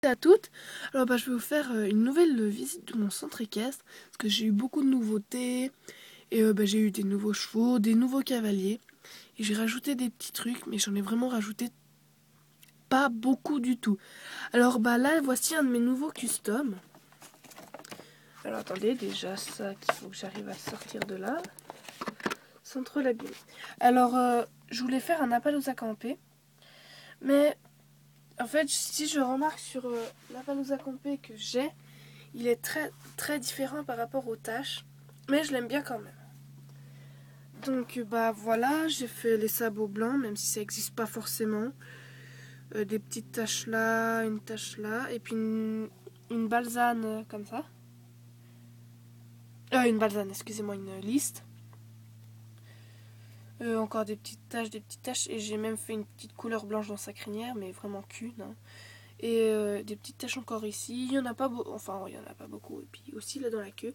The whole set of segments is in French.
à toutes. Alors je vais vous faire une nouvelle visite de mon centre équestre parce que j'ai eu beaucoup de nouveautés et j'ai eu des nouveaux chevaux, des nouveaux cavaliers et j'ai rajouté des petits trucs, mais j'en ai vraiment rajouté pas beaucoup du tout. Alors là voici un de mes nouveaux customs. Alors attendez, déjà ça qu'il faut que j'arrive à sortir de là sans trop l'abîmer. Alors je voulais faire un Appaloosa campé, mais en fait, si je remarque sur l'Appaloosa campé que j'ai, il est très très différent par rapport aux tâches, mais je l'aime bien quand même. Donc voilà, j'ai fait les sabots blancs, même si ça n'existe pas forcément. Des petites taches là, une tache là, et puis une balsane comme ça. Une balsane, excusez-moi, une liste. Encore des petites taches, et j'ai même fait une petite couleur blanche dans sa crinière, mais vraiment qu'une. Hein. Et des petites taches encore ici. Il y en a pas beaucoup, enfin il y en a pas beaucoup. Et puis aussi là dans la queue.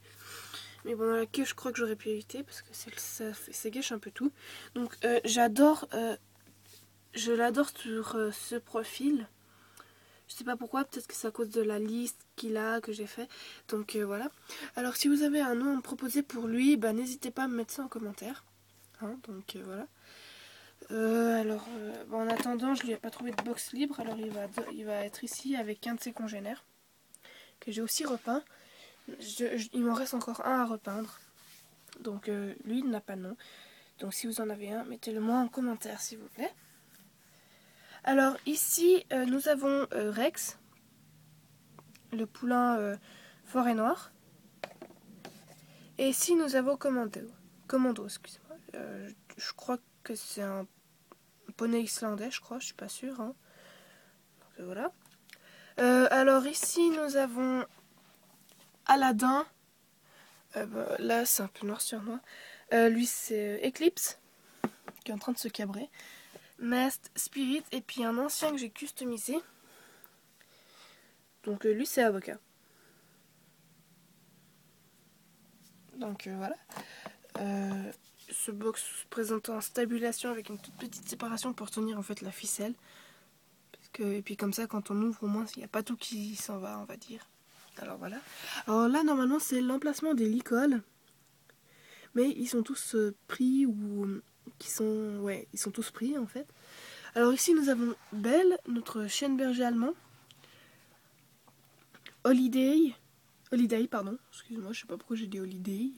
Mais bon, dans la queue, je crois que j'aurais pu éviter parce que ça gâche un peu tout. Donc je l'adore sur ce profil. Je sais pas pourquoi, peut-être que c'est à cause de la liste qu'il a, que j'ai fait. Donc voilà. Alors si vous avez un nom à me proposer pour lui, n'hésitez pas à me mettre ça en commentaire. Hein, donc voilà. En attendant, je lui ai pas trouvé de box libre, alors il va être ici avec un de ses congénères que j'ai aussi repeint. Il m'en reste encore un à repeindre. Donc lui, il n'a pas de nom. Donc si vous en avez un, mettez-le moi en commentaire s'il vous plaît. Alors ici, nous avons Rex, le poulain forêt noire. Et ici, nous avons Commando, excusez-moi. Je crois que c'est un poney islandais, je crois, je suis pas sûre. Hein. Donc, voilà. Alors ici, nous avons Aladdin. Là, c'est un peu noir sur noir. Lui, c'est Eclipse, qui est en train de se cabrer. Mest, Spirit, et puis un ancien que j'ai customisé. Donc lui, c'est Avocat. Donc voilà. Ce box se présente en stabulation avec une toute petite séparation pour tenir en fait la ficelle. Et puis comme ça, quand on ouvre, au moins, il n'y a pas tout qui s'en va, on va dire. Alors voilà. Alors là, normalement, c'est l'emplacement des licoles. Mais ils sont tous pris ou ils sont tous pris en fait. Alors ici, nous avons Belle, notre chienne berger allemand. Holiday, pardon. Excusez-moi, je sais pas pourquoi j'ai dit Holiday.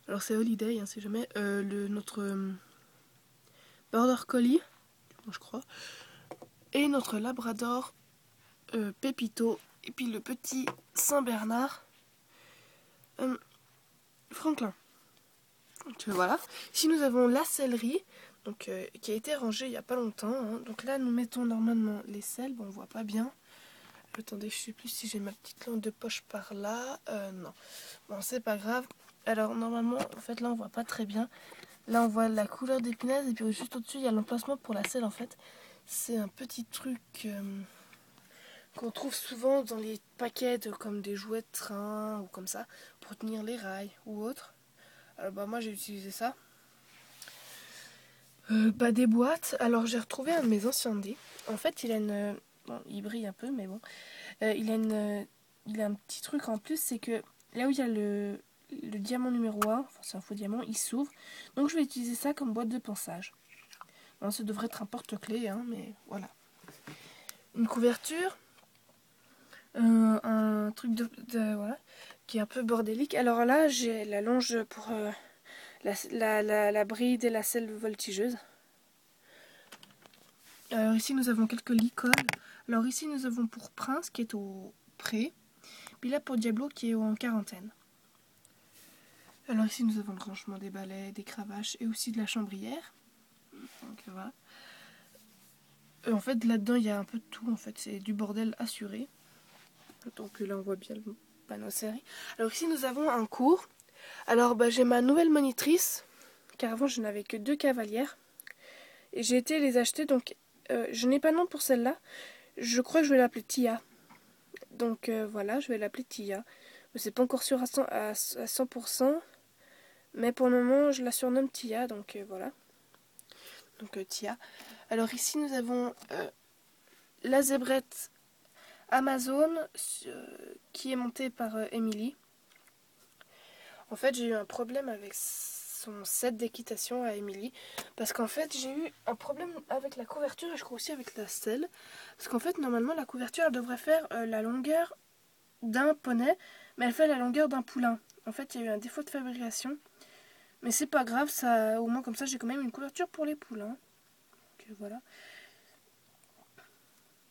Alors c'est Holiday, hein, c'est jamais. Notre Border Collie, je crois. Et notre Labrador Pépito. Et puis le petit Saint-Bernard Franklin. Donc voilà. Ici nous avons la sellerie, donc, qui a été rangée il n'y a pas longtemps. Hein. Donc là nous mettons normalement les selles. Bon, on voit pas bien. Attendez, je sais plus si j'ai ma petite lampe de poche par là. Non. Bon, c'est pas grave. Alors normalement, en fait là on voit pas très bien. Là on voit la couleur des punaises et puis juste au-dessus il y a l'emplacement pour la selle en fait. C'est un petit truc qu'on trouve souvent dans les paquets comme des jouets de train ou comme ça pour tenir les rails ou autre. Alors moi j'ai utilisé ça. Des boîtes. Alors j'ai retrouvé un de mes anciens dés. En fait il a une... Bon, il brille un peu mais bon. Il a un petit truc en plus, c'est que là où il y a le diamant numéro 1, enfin c'est un faux diamant, il s'ouvre. Donc je vais utiliser ça comme boîte de ponçage. Bon, ça devrait être un porte-clés, hein, mais voilà. Une couverture. Un truc voilà, qui est un peu bordélique. Alors là, j'ai la longe pour la bride et la selle voltigeuse. Alors ici, nous avons quelques licoles. Alors ici, nous avons pour Prince qui est au pré. Puis là, pour Diablo qui est en quarantaine. Alors ici, nous avons le rangement des balais, des cravaches et aussi de la chambrière. Donc voilà. En fait, là-dedans, il y a un peu de tout. En fait, c'est du bordel assuré. Donc là, on voit bien le panneau serré. Alors ici, nous avons un cours. Alors, j'ai ma nouvelle monitrice, car avant, je n'avais que 2 cavalières. Et j'ai été les acheter, donc je n'ai pas de nom pour celle-là. Je crois que je vais l'appeler Tia. Donc voilà, je vais l'appeler Tia. C'est pas encore sûr à 100%. Mais pour le moment, je la surnomme Tia, donc voilà. Donc Tia. Alors ici, nous avons la zébrette Amazon qui est monté par Emily. En fait, j'ai eu un problème avec son set d'équitation à Emily. Parce qu'en fait, j'ai eu un problème avec la couverture et je crois aussi avec la selle. Parce qu'en fait, normalement, la couverture elle devrait faire la longueur d'un poney, mais elle fait la longueur d'un poulain. En fait, il y a eu un défaut de fabrication. Mais c'est pas grave, ça, au moins comme ça, j'ai quand même une couverture pour les poulains. Donc voilà.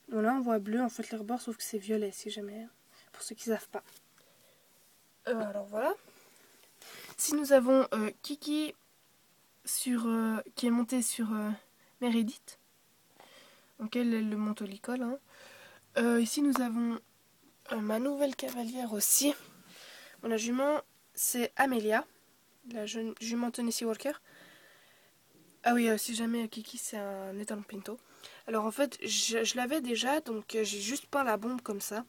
Voilà, on voit bleu, en fait, les rebords, sauf que c'est violet, si jamais, pour ceux qui savent pas. Alors voilà. Si nous avons Kiki qui est monté sur Meredith, donc elle le monte au licol. Hein. Ici, nous avons ma nouvelle cavalière aussi. Bon, la jument, c'est Amelia, la jument Tennessee Walker. Ah oui, si jamais Kiki, c'est un étalon Pinto. Alors en fait, je l'avais déjà, donc j'ai juste peint la bombe comme ça.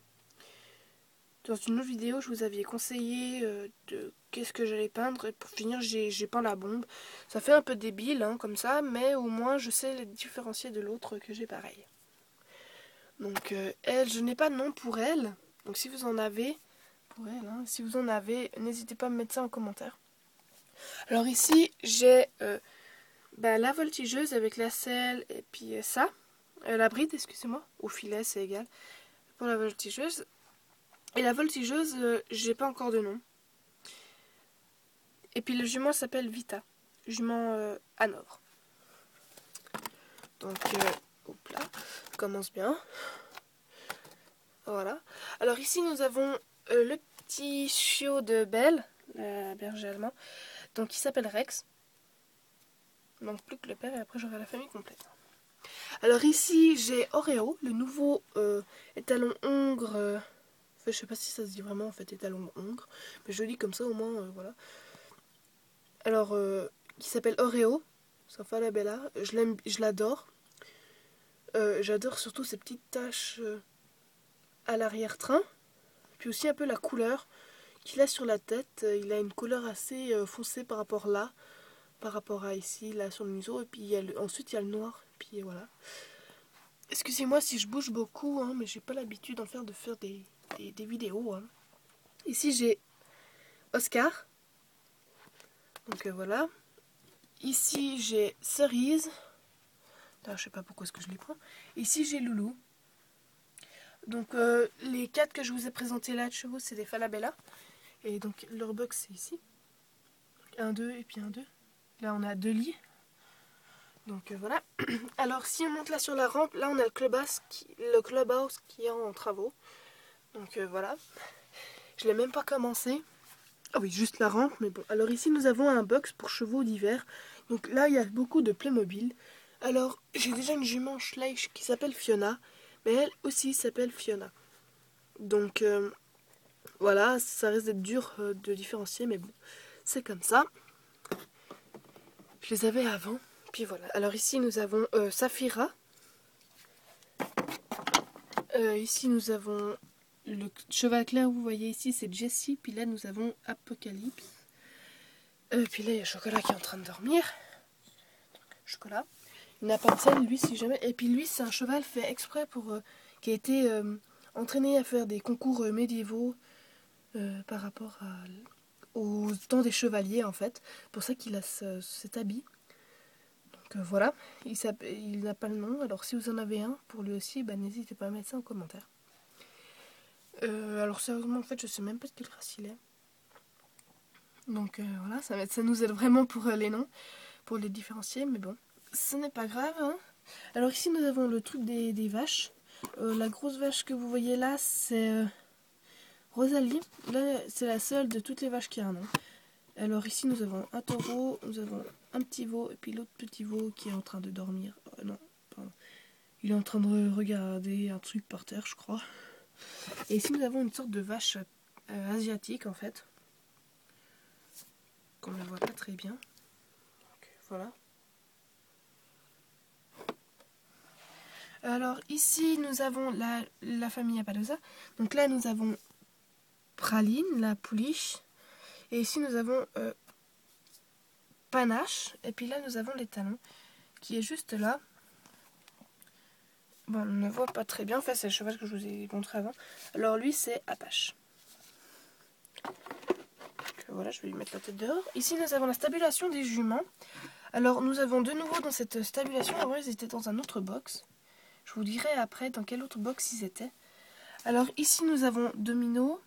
Dans une autre vidéo, je vous avais conseillé de qu'est-ce que j'allais peindre. Et pour finir, j'ai peint la bombe. Ça fait un peu débile, hein, comme ça, mais au moins je sais les différencier de l'autre que j'ai pareil. Donc elle, je n'ai pas de nom pour elle. Donc si vous en avez, pour elle, hein, si vous en avez, n'hésitez pas à me mettre ça en commentaire. Alors ici, j'ai la voltigeuse avec la selle et puis ça. La bride, excusez-moi, au filet, c'est égal. Pour la voltigeuse. Et la voltigeuse, j'ai pas encore de nom. Et puis le jument s'appelle Vita. Jument Hanovre. Donc, hop là, ça commence bien. Voilà. Alors ici, nous avons le petit chiot de Belle, la berger allemand. Donc, il s'appelle Rex. Il manque plus que le père et après j'aurai la famille complète. Alors ici, j'ai Oreo, le nouveau étalon hongre. Enfin, je sais pas si ça se dit vraiment en fait étalon hongre, mais je le dis comme ça au moins, voilà. Alors, qui s'appelle Oreo, c'est Falabella, je l'adore. J'adore surtout ces petites taches à l'arrière-train, puis aussi un peu la couleur qu'il a sur la tête. Il a une couleur assez foncée par rapport à ici, là sur le museau, et puis ensuite il y a le noir, puis voilà. Excusez-moi si je bouge beaucoup, hein, mais j'ai pas l'habitude de faire des vidéos. Hein. Ici j'ai Oscar, donc voilà. Ici j'ai Cerise. Là, je sais pas pourquoi est-ce que je les prends. Ici j'ai Loulou. Donc les 4 que je vous ai présentés là de chevaux, c'est des Falabella. Et donc leur box c'est ici. Un, deux et puis un, deux. Là on a 2 lits. Donc voilà. Alors si on monte là sur la rampe, là on a le clubhouse qui est en travaux. Donc voilà. Je l'ai même pas commencé. Ah oui, juste la rampe, mais bon. Alors ici nous avons un box pour chevaux d'hiver. Donc là il y a beaucoup de Playmobil. Alors j'ai déjà une jument Schleich qui s'appelle Fiona. Mais elle aussi s'appelle Fiona. Donc voilà, ça risque d'être dur de différencier, mais bon, c'est comme ça. Je les avais avant, puis voilà. Alors ici nous avons Saphira. Ici nous avons le cheval clair, vous voyez ici, c'est Jessie. Puis là nous avons Apocalypse. Puis là il y a Chocolat qui est en train de dormir. Chocolat. Il n'a pas de selle, lui, si jamais. Et puis lui, c'est un cheval fait exprès qui a été entraîné à faire des concours médiévaux par rapport au temps des chevaliers, en fait. C'est pour ça qu'il a cet habit. Donc voilà, il n'a pas le nom. Alors si vous en avez un pour lui aussi, n'hésitez pas à mettre ça en commentaire. Alors sérieusement, en fait, je sais même pas de quelle race il est. Donc voilà, ça nous aide vraiment pour les noms, pour les différencier, mais bon, ce n'est pas grave. Hein. Alors ici, nous avons le truc des vaches. La grosse vache que vous voyez là, c'est Rosalie. Là, c'est la seule de toutes les vaches qui a un nom. Alors ici, nous avons un taureau, nous avons un petit veau, et puis l'autre petit veau qui est en train de dormir. Non, pardon. Il est en train de regarder un truc par terre, je crois. Et ici, nous avons une sorte de vache asiatique, en fait. Qu'on ne la voit pas très bien. Donc, voilà. Alors ici, nous avons la famille Appaloosa. Donc là, nous avons Praline, la pouliche. Et ici, nous avons Panache. Et puis là, nous avons les talons, qui est juste là. Bon, on ne voit pas très bien. Enfin, c'est le cheval que je vous ai montré avant. Alors lui, c'est Apache. Donc, voilà, je vais lui mettre la tête dehors. Ici, nous avons la stabulation des juments. Alors, nous avons de nouveau dans cette stabulation. Avant, ils étaient dans un autre box. Je vous dirai après dans quel autre box ils étaient. Alors, ici, nous avons Domino,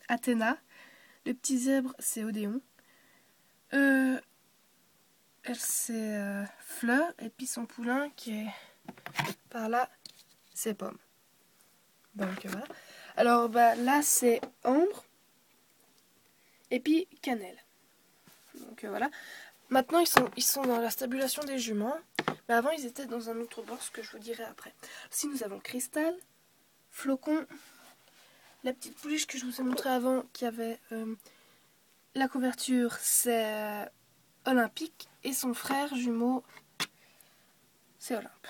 Athéna. Le petit zèbre, c'est Odéon. Elle, c'est Fleur. Et puis son poulain qui est par là, c'est Pomme. Donc, voilà. Alors, bah, là, c'est Ambre. Et puis Cannelle. Donc, voilà. Maintenant, ils sont dans la stabulation des juments. Mais avant, ils étaient dans un autre box que je vous dirai après. Ici, nous avons Cristal, Flocon, la petite pouliche que je vous ai montré avant qui avait la couverture, c'est Olympique. Et son frère jumeau, c'est Olympe.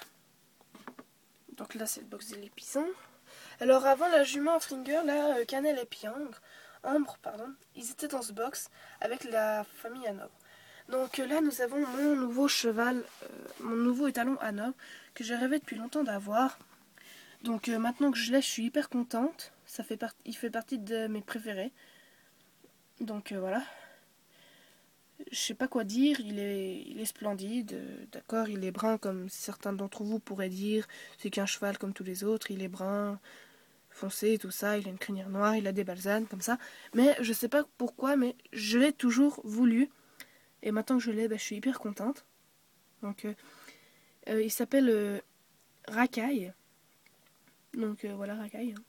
Donc là, c'est le box des Lépisons. Alors avant, la jument Fringer, là, Cannelle et puis Ambre, pardon, ils étaient dans ce box avec la famille Hanovre. Donc là, nous avons mon nouveau cheval, mon nouveau étalon Hanovre, que j'ai rêvé depuis longtemps d'avoir. Donc maintenant que je l'ai, je suis hyper contente. Il fait partie de mes préférés. Donc voilà. Je sais pas quoi dire, il est splendide. D'accord, il est brun comme certains d'entre vous pourraient dire. C'est qu'un cheval comme tous les autres, il est brun, foncé, tout ça. Il a une crinière noire, il a des balsanes comme ça. Mais je sais pas pourquoi, mais je l'ai toujours voulu. Et maintenant que je l'ai, bah, je suis hyper contente. Donc il s'appelle Racaille. Donc voilà, Racaille. Hein.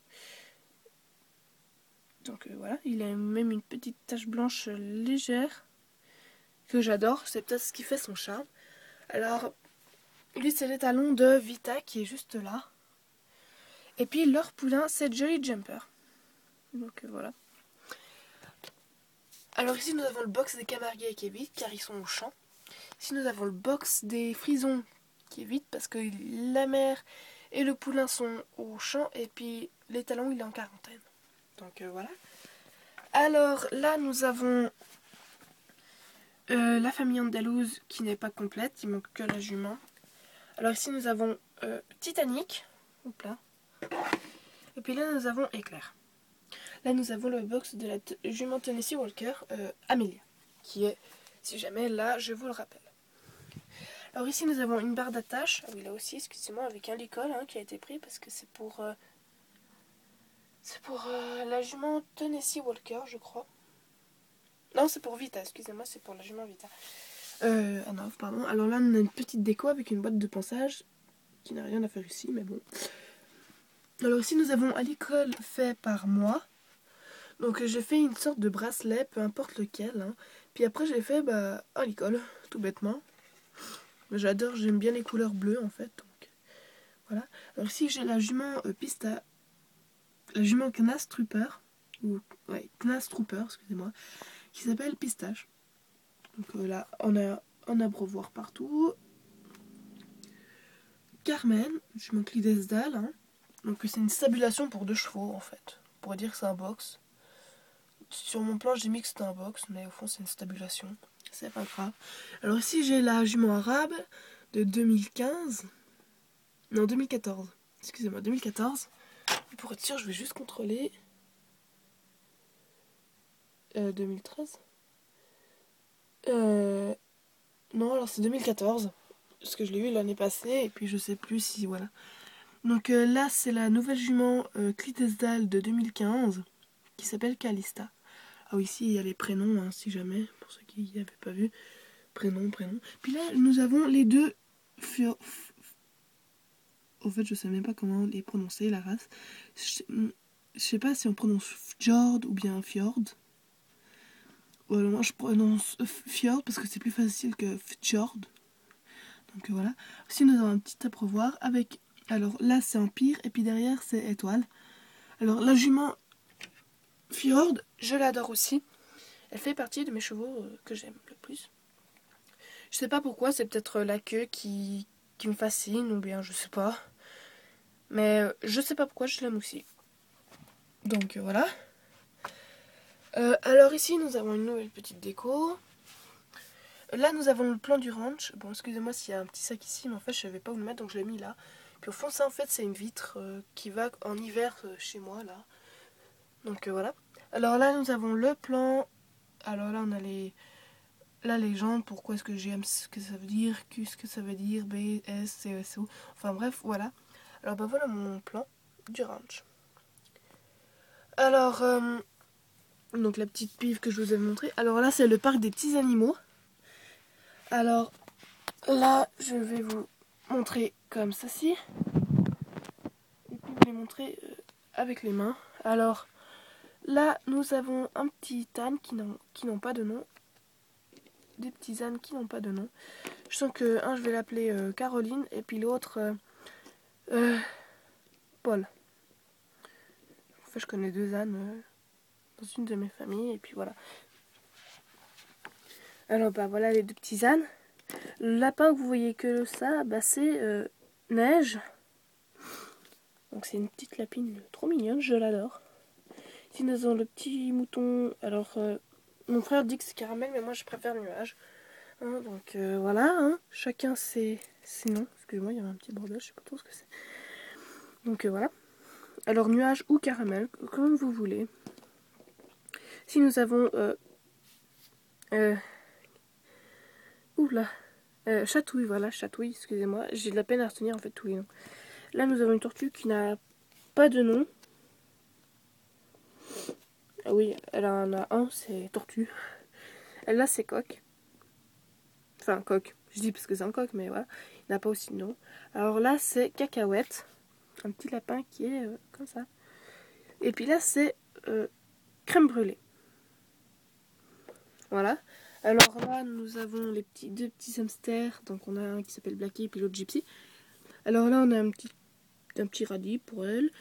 Donc voilà, il a même une petite tache blanche légère que j'adore. C'est peut-être ce qui fait son charme. Alors, lui, c'est l'étalon de Vita qui est juste là. Et puis leur poulain, c'est Jolly Jumper. Donc voilà. Alors ici, nous avons le box des Camarguais qui est vide car ils sont au champ. Ici, nous avons le box des Frisons qui est vide parce que la mère et le poulain sont au champ. Et puis l'étalon, il est en quarantaine. Donc voilà. Alors là, nous avons la famille andalouse qui n'est pas complète. Il manque que la jument. Alors ici, nous avons Titanic. Hop là. Et puis là, nous avons Éclair. Là, nous avons le box de la jument Tennessee Walker, Amelia, qui est, si jamais, là, je vous le rappelle. Alors ici, nous avons une barre d'attache. Ah oui, là aussi, excusez-moi, avec un licol qui a été pris parce que c'est pour la jument Tennessee Walker, je crois. Non, c'est pour Vita, excusez-moi, c'est pour la jument Vita. Ah non, pardon. Alors là, on a une petite déco avec une boîte de ponçage qui n'a rien à faire ici, mais bon. Alors ici, nous avons un licol fait par moi. Donc j'ai fait une sorte de bracelet, peu importe lequel. Hein. Puis après, j'ai fait un licol, tout bêtement. J'adore, j'aime bien les couleurs bleues en fait. Donc voilà. Alors ici, j'ai la jument la jument Knass Trooper, ou ouais, Knass Trooper, excusez-moi, qui s'appelle Pistache. Donc là, on a un abreuvoir partout. Carmen, jument Clydesdale. Hein. Donc c'est une stabulation pour 2 chevaux en fait. On pourrait dire que c'est un box. Sur mon plan, j'ai mis que c'était un box, mais au fond, c'est une stabulation. C'est pas grave. Alors ici, j'ai la jument arabe de 2015. Non, 2014. Excusez-moi, 2014. Pour être sûr, je vais juste contrôler. 2013. Non, alors c'est 2014. Parce que je l'ai eu l'année passée, et puis je sais plus si, voilà. Donc là, c'est la nouvelle jument Clydesdale de 2015, qui s'appelle Calista. Ah oui, ici, il y a les prénoms, hein, si jamais, pour ceux qui n'y avaient pas vu. Prénom. Puis là, nous avons les deux Au fait, je sais même pas comment les prononcer, la race. Je sais pas si on prononce Fjord ou bien Fjord. Voilà, moi je prononce Fjord parce que c'est plus facile que Fjord. Donc voilà. Aussi, nous avons un petit abreuvoir avec... Alors là, c'est Empire et puis derrière, c'est Étoile. Alors la jument Fjord, je l'adore aussi. Elle fait partie de mes chevaux que j'aime le plus. Je sais pas pourquoi, c'est peut-être la queue qui me fascine ou bien je sais pas. Mais je sais pas pourquoi je l'aime aussi. Donc voilà. Alors ici nous avons une nouvelle petite déco. Là nous avons le plan du ranch. Bon excusez-moi s'il y a un petit sac ici, mais en fait je savais pas où le mettre donc je l'ai mis là. Puis au fond ça en fait c'est une vitre qui va en hiver chez moi là. Donc voilà. Alors là nous avons le plan. Alors là on a la légende, pourquoi est-ce que j'aime ce que ça veut dire, Q ce que ça veut dire, B, S, C, S, O. Enfin bref voilà. Alors bah voilà mon plan du ranch. Alors donc la petite pive que je vous ai montrée. Alors là c'est le parc des petits animaux. Alors là je vais vous montrer comme ceci. Et puis vous les montrer avec les mains. Alors là nous avons un petit âne qui n'ont pas de nom. Des petits ânes qui n'ont pas de nom. Je sens que un je vais l'appeler Caroline et puis l'autre Paul. En fait je connais deux ânes dans une de mes familles et puis voilà. Alors bah voilà les deux petits ânes. Le lapin que vous voyez que ça, bah c'est Neige. Donc c'est une petite lapine trop mignonne, je l'adore. Ici nous avons le petit mouton. Alors mon frère dit que c'est Caramel, mais moi je préfère Nuage. Hein, donc voilà, hein, chacun ses noms. Excusez-moi, il y avait un petit bordel, je sais pas trop ce que c'est. Donc voilà. Alors Nuage ou Caramel, comme vous voulez. Si nous avons oula, Chatouille, voilà, Chatouille, excusez-moi, j'ai de la peine à retenir en fait tous les noms. Là nous avons une tortue qui n'a pas de nom. Ah oui, elle en a un, c'est Tortue. Elle a c'est Coq. Enfin, Coq. Je dis parce que c'est un coq, mais voilà. Il n'a pas aussi de nom. Alors là, c'est Cacahuète. Un petit lapin qui est comme ça. Et puis là, c'est Crème brûlée. Voilà. Alors là, nous avons les deux petits hamsters. Donc on a un qui s'appelle Blackie et puis l'autre Gypsy. Alors là, on a un petit radis pour elle.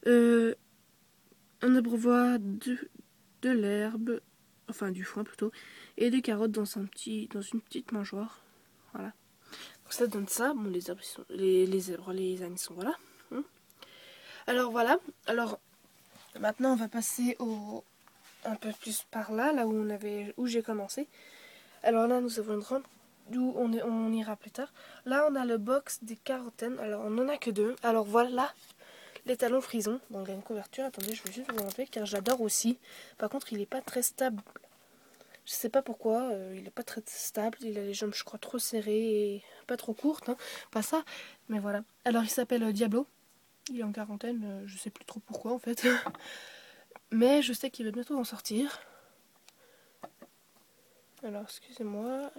Un abreuvoir de l'herbe. Enfin, du foin plutôt. Et des carottes dans une petite mangeoire. Voilà. Donc ça donne ça. Bon, les zèbres, les ânes sont voilà. Alors voilà. Alors maintenant on va passer un peu plus par là où j'ai commencé. Alors là nous avons une grande d'où on ira plus tard. Là on a le box des carottènes. Alors on en a que deux. Alors voilà les talons frison. Donc il y a une couverture. Attendez, je vais juste vous montrer car j'adore aussi. Par contre il est pas très stable. Je sais pas pourquoi, il est pas très stable, il a les jambes je crois trop serrées et pas trop courtes, hein. Pas ça, mais voilà. Alors il s'appelle Diablo, il est en quarantaine, je sais plus trop pourquoi en fait. Mais je sais qu'il va bientôt en sortir. Alors excusez-moi.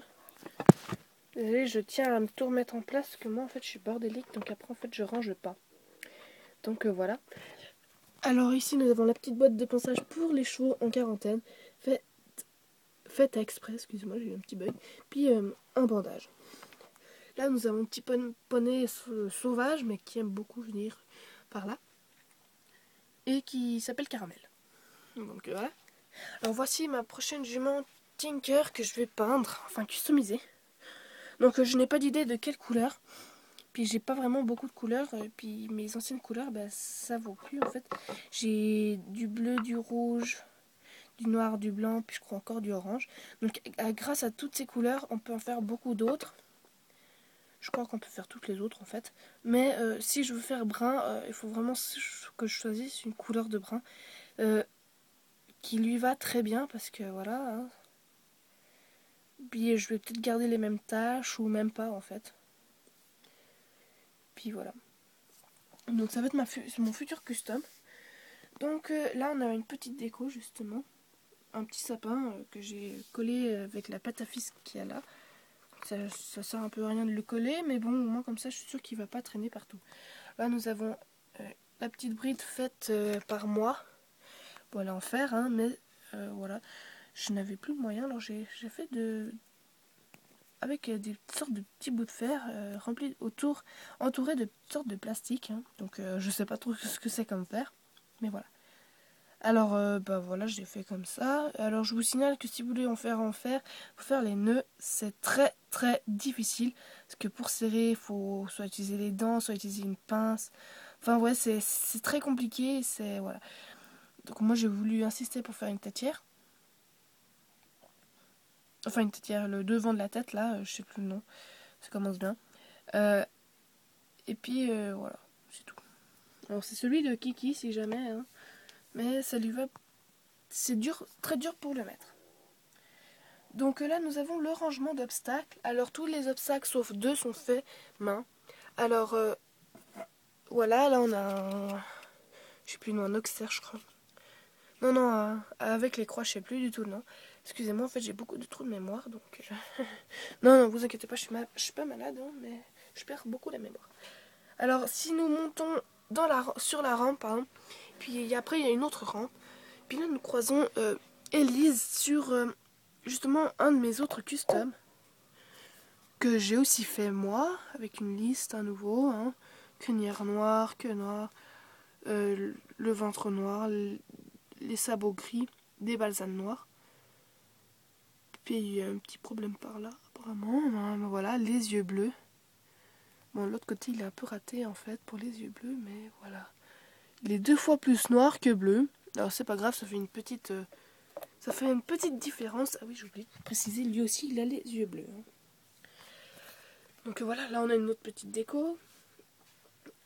Désolée, je tiens à me tout remettre en place, parce que moi en fait je suis bordélique, donc après en fait je range pas. Donc voilà. Alors ici nous avons la petite boîte de ponçage pour les chevaux en quarantaine. Faite exprès, excusez-moi, j'ai eu un petit bug. Puis un bandage. Là, nous avons un petit poney sauvage, mais qui aime beaucoup venir par là. Et qui s'appelle Caramel. Donc voilà. Alors voici ma prochaine jument Tinker que je vais peindre, enfin customiser. Donc je n'ai pas d'idée de quelle couleur. Puis j'ai pas vraiment beaucoup de couleurs. Puis mes anciennes couleurs, bah, ça vaut plus en fait. J'ai du bleu, du rouge, du noir, du blanc, puis je crois encore du orange. Donc grâce à toutes ces couleurs, on peut en faire beaucoup d'autres. Je crois qu'on peut faire toutes les autres en fait. Mais si je veux faire brun, il faut vraiment que je choisisse une couleur de brun qui lui va très bien parce que voilà. Hein. Puis je vais peut-être garder les mêmes taches ou même pas en fait. Puis voilà. Donc ça va être mon futur custom. Donc là on a une petite déco justement. Un petit sapin que j'ai collé avec la pâte à fisc qu'il y a là. Ça sert un peu à rien de le coller, mais bon, au moins comme ça, je suis sûre qu'il ne va pas traîner partout. Là, nous avons la petite bride faite par moi. Bon, elle est en fer, hein, mais voilà. Je n'avais plus de moyens, alors j'ai fait avec des sortes de petits bouts de fer remplis entourés de sortes de plastique. Hein. Donc, je sais pas trop ce que c'est comme fer, mais voilà. Alors, bah voilà, je l'ai fait comme ça. Alors, je vous signale que si vous voulez en fer, pour faire les nœuds, c'est très très difficile. Parce que pour serrer, il faut soit utiliser les dents, soit utiliser une pince. Enfin, ouais, c'est très compliqué. Voilà. Donc, moi, j'ai voulu insister pour faire une tâtière. Enfin une tétière, le devant de la tête là, je sais plus le nom, ça commence bien. Euh, et puis voilà, c'est tout. Alors c'est celui de Kiki si jamais, hein, mais ça lui va, c'est dur, très dur pour le mettre. Donc là nous avons le rangement d'obstacles. Alors tous les obstacles sauf deux sont faits main. Alors voilà, là on a un, je sais plus, non, un Oxter je crois. Non, non, avec les croix, je sais plus du tout, non. Excusez-moi, en fait, j'ai beaucoup de trous de mémoire, donc... Non, non, vous inquiétez pas, je suis pas malade, hein, mais je perds beaucoup la mémoire. Alors, si nous montons sur la rampe, hein, puis après, il y a une autre rampe, puis là, nous croisons Elise sur, justement, un de mes autres customs, que j'ai aussi fait, moi, avec une liste à nouveau, hein, crinière noire, queue noire, le ventre noir, les sabots gris, des balsanes noirs. Puis il y a un petit problème par là, apparemment. Voilà, les yeux bleus. Bon, l'autre côté, il est un peu raté, en fait, pour les yeux bleus, mais voilà. Il est 2 fois plus noir que bleu. Alors, c'est pas grave, ça fait une petite différence. Ah oui, j'ai oublié de préciser, lui aussi, il a les yeux bleus. Hein. Donc voilà, là, on a une autre petite déco.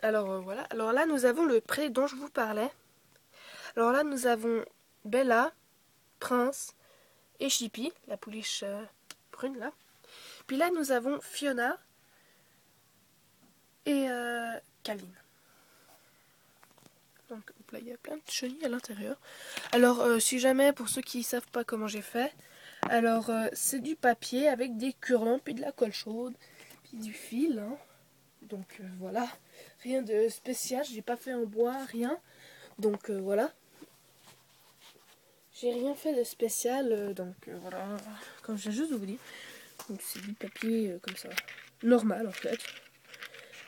Alors, voilà. Alors là, nous avons le pré dont je vous parlais. Alors là, nous avons Bella, Prince et Chippy, la pouliche brune, là. Puis là, nous avons Fiona et Kaline. Donc là, il y a plein de chenilles à l'intérieur. Alors, si jamais, pour ceux qui ne savent pas comment j'ai fait, alors c'est du papier avec des cure-dents, puis de la colle chaude, puis du fil. Hein. Donc voilà, rien de spécial, j'ai pas fait en bois, rien. Donc voilà. J'ai rien fait de spécial, donc voilà, comme je viens juste de vous dire. Donc c'est du papier comme ça, normal en fait.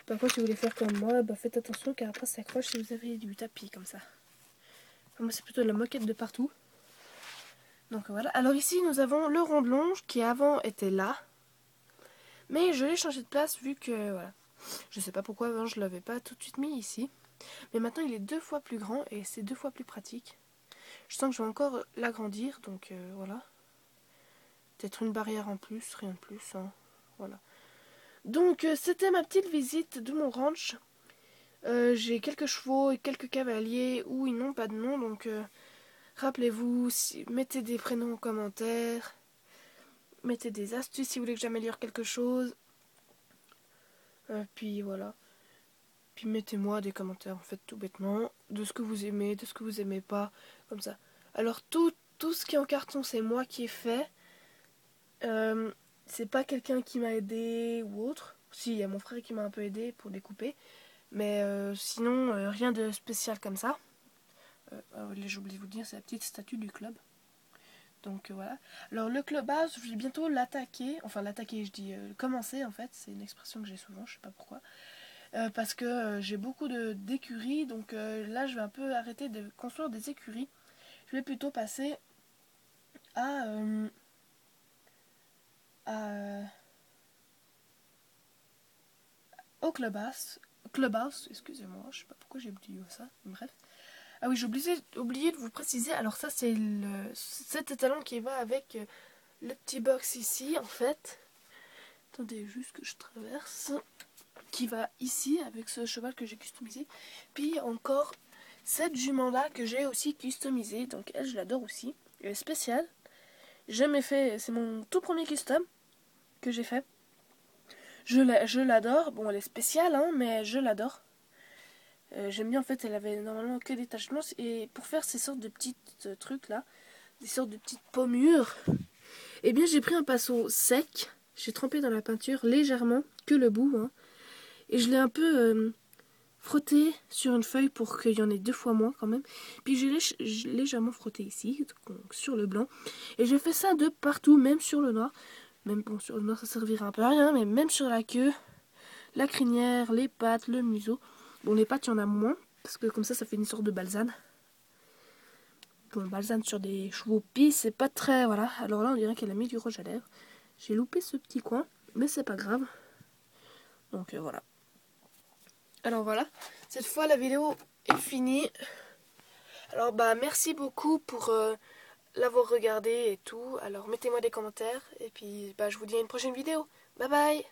Par contre, si vous voulez faire comme moi, bah faites attention car après ça accroche si vous avez du tapis comme ça. Enfin, moi c'est plutôt de la moquette de partout. Donc voilà. Alors ici nous avons le rond de longe qui avant était là. Mais je l'ai changé de place vu que voilà. Je sais pas pourquoi avant je l'avais pas tout de suite mis ici. Mais maintenant il est 2 fois plus grand et c'est 2 fois plus pratique. Je sens que je vais encore l'agrandir donc voilà. Peut-être une barrière en plus, rien de plus. Hein. Voilà. Donc c'était ma petite visite de mon ranch. J'ai quelques chevaux et quelques cavaliers où ils n'ont pas de nom, donc rappelez-vous, mettez des prénoms en commentaire, mettez des astuces si vous voulez que j'améliore quelque chose. Puis voilà. Puis mettez-moi des commentaires en fait tout bêtement, de ce que vous aimez, de ce que vous aimez pas, comme ça. Alors tout ce qui est en carton c'est moi qui ai fait. C'est pas quelqu'un qui m'a aidé ou autre. Si, il y a mon frère qui m'a un peu aidé pour découper. Mais sinon, rien de spécial comme ça. J'ai oublié de vous dire, c'est la petite statue du club. Donc voilà. Alors le clubhouse, je vais bientôt l'attaquer. Enfin l'attaquer, je dis commencer en fait. C'est une expression que j'ai souvent, je sais pas pourquoi. Parce que j'ai beaucoup d'écuries. Donc là, je vais un peu arrêter de construire des écuries. Je vais plutôt passer à... au clubhouse, excusez-moi, je sais pas pourquoi j'ai oublié ça, bref. Ah oui, j'ai oublié de vous préciser, alors ça c'est cet étalon qui va avec le petit box ici en fait. Attendez juste que je traverse. Qui va ici avec ce cheval que j'ai customisé. Puis encore cette jument là que j'ai aussi customisée, donc elle je l'adore aussi. Elle est spéciale. Jamais fait, c'est mon tout premier custom que j'ai fait. Je l'adore. Bon, elle est spéciale, hein, mais je l'adore. J'aime bien, en fait, elle avait normalement que des taches blanches. Et pour faire ces sortes de petits trucs là, des sortes de petites pommures, eh bien, j'ai pris un pinceau sec. J'ai trempé dans la peinture légèrement, que le bout. Hein, et je l'ai un peu frotté sur une feuille pour qu'il y en ait 2 fois moins quand même. Puis j'ai légèrement frotté ici, donc, sur le blanc. Et j'ai fait ça de partout, même sur le noir. Même bon, sur le noir, ça servira un peu à rien, mais même sur la queue, la crinière, les pattes, le museau. Bon, les pattes, il y en a moins, parce que comme ça fait une sorte de balsane. Bon, balsane sur des chevaux pis, c'est pas très... Voilà. Alors là, on dirait qu'elle a mis du rouge à lèvres. J'ai loupé ce petit coin, mais c'est pas grave. Donc voilà. Alors voilà, cette fois la vidéo est finie. Alors bah merci beaucoup pour l'avoir regardé et tout. Alors mettez-moi des commentaires et puis je vous dis à une prochaine vidéo. Bye bye.